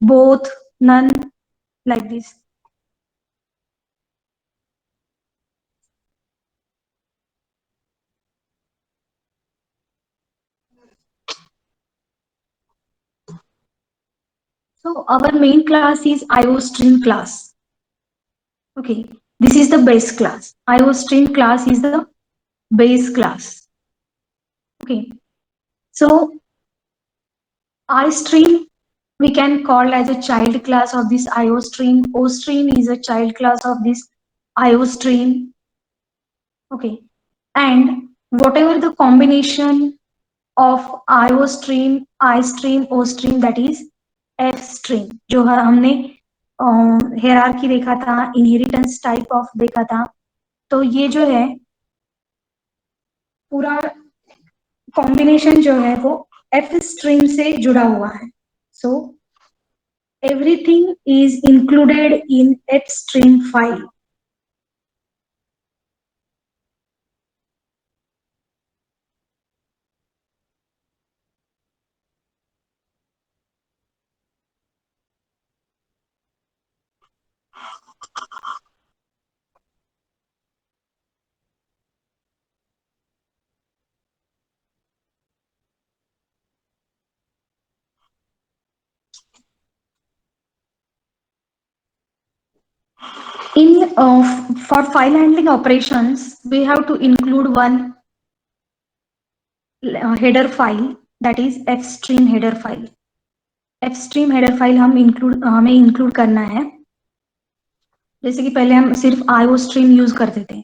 both, none, like this. So our main class is IOStream class. Okay, this is the base class. IOStream class is the base class. Okay, so iStream we can call as a child class of this IOStream. OStream is a child class of this IOStream. Okay, and whatever the combination of IOStream, iStream, OStream, that is Fstream. जो हमने hierarchy देखा था, inheritance type of देखा था, तो ये जो है पूरा कॉम्बिनेशन जो है वो एफ स्ट्रीम से जुड़ा हुआ है. So everything is included in F stream file. In for file handling operations, we have to include one header file, that is fstream header file. fstream header file हमें include करना है. जैसे कि पहले हम सिर्फ IOStream यूज करते थे.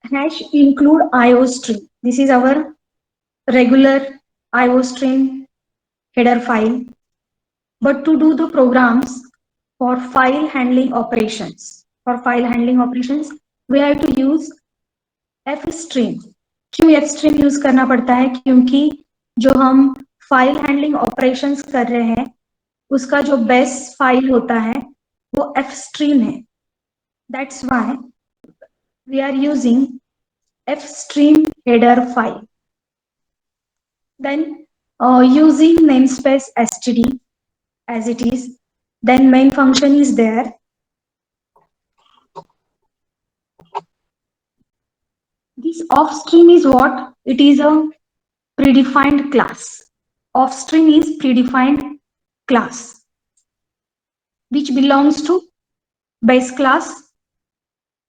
Hash include IOStream. This is our regular IOStream header file. But to do the programs for file handling operations, we have to use fstream. क्यों fstream यूज करना पड़ता है? क्योंकि जो हम फाइल हैंडलिंग ऑपरेशंस कर रहे हैं उसका जो बेस फाइल होता है वो fstream है. That's why we are using fstream header file. Then using namespace std as it is, then main function is there. This offstream is what? It is a predefined class. Offstream is predefined class which belongs to base class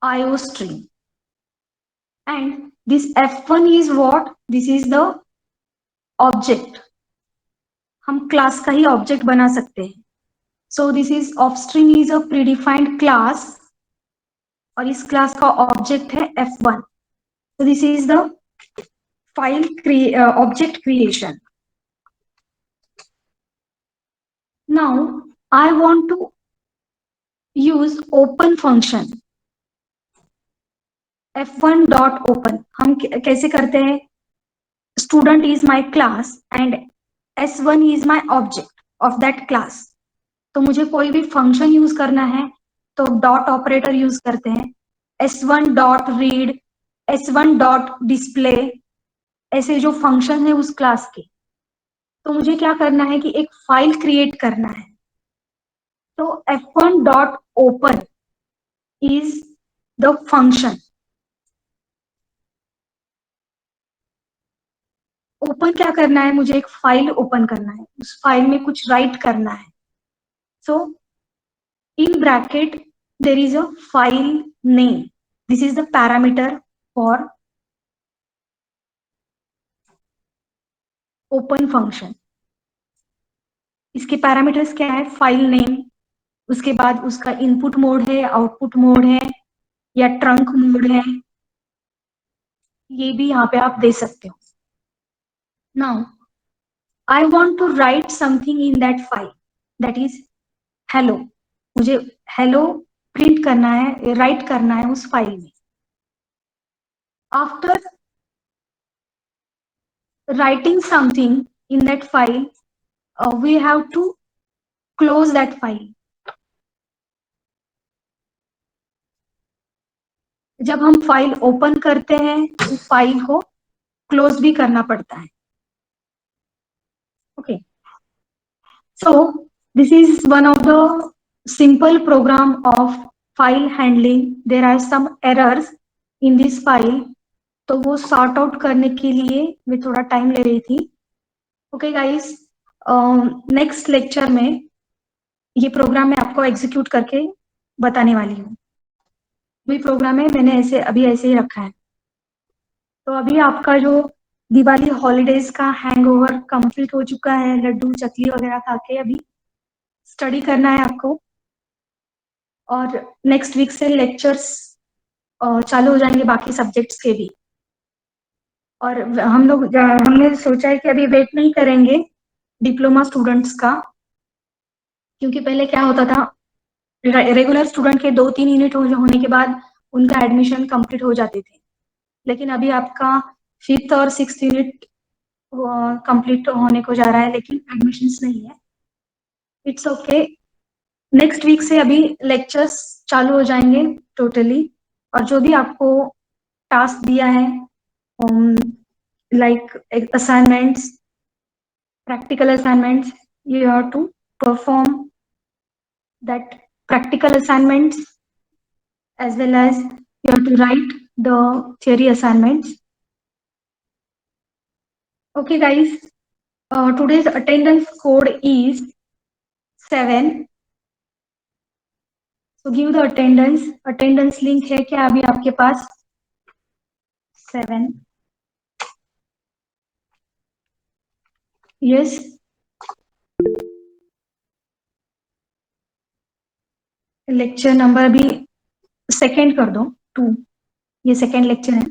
IOStream. And this f1 is what? This is the object. हम class का ही object बना सकते हैं. So this is offstream is a predefined class और इस class का object है f1. So this is the file object creation. Now I want to use open function. f1 dot open हम कैसे करते हैं? Student is my class and s1 is my object of that class. तो मुझे कोई भी function use करना है तो डॉट ऑपरेटर यूज करते हैं. s1 dot read, s1 dot display, ऐसे जो फंक्शन है उस क्लास के. तो मुझे क्या करना है कि एक फाइल क्रिएट करना है. तो f1 dot open is the function. Open क्या करना है? मुझे एक फाइल ओपन करना है, उस फाइल में कुछ राइट करना है. So in bracket there is a file name. This is the parameter for open function. इसके पैरामीटर्स क्या है? फाइल नेम, उसके बाद उसका इनपुट मोड है, आउटपुट मोड है या ट्रंक मोड है, ये भी यहाँ पे आप दे सकते हो. Now I want to write something in that file, that is hello. मुझे हेलो प्रिंट करना है, राइट करना है उस फाइल में. After writing something in that file, we have to close that file. जब हम फाइल ओपन करते हैं तो फाइल को क्लोज भी करना पड़ता है. Okay. So this is one of the simple program of file handling. There are some errors in this file. तो वो सॉर्ट आउट करने के लिए मैं थोड़ा टाइम ले रही थी. ओके गाइस, नेक्स्ट लेक्चर में ये प्रोग्राम मैं आपको एग्जीक्यूट करके बताने वाली हूँ. वही प्रोग्राम है, मैंने ऐसे ही रखा है. तो अभी आपका जो दिवाली हॉलीडेज का हैंगओवर कंप्लीट हो चुका है, लड्डू चकली वगैरह खा के अभी स्टडी करना है आपको. और नेक्स्ट वीक से लेक्चर्स चालू हो जाएंगे बाकी सब्जेक्ट्स के भी. और हमने सोचा है कि अभी वेट नहीं करेंगे डिप्लोमा स्टूडेंट्स का, क्योंकि पहले क्या होता था, रेगुलर स्टूडेंट के 2-3 यूनिट होने के बाद उनका एडमिशन कंप्लीट हो जाते थे. लेकिन अभी आपका 5th और 6th यूनिट कंप्लीट होने को जा रहा है, लेकिन एडमिशन्स नहीं है. It's okay. नेक्स्ट वीक से अभी लेक्चर्स चालू हो जाएंगे टोटली. और जो भी आपको टास्क दिया है, like assignments, practical assignments, you have to perform that practical assignments, as well as you have to write the theory assignments. Okay guys, today's attendance code is 7. So give the attendance link है क्या अभी आपके पास? 7. Yes. Lecture number अभी second कर दो, 2. ये second lecture है.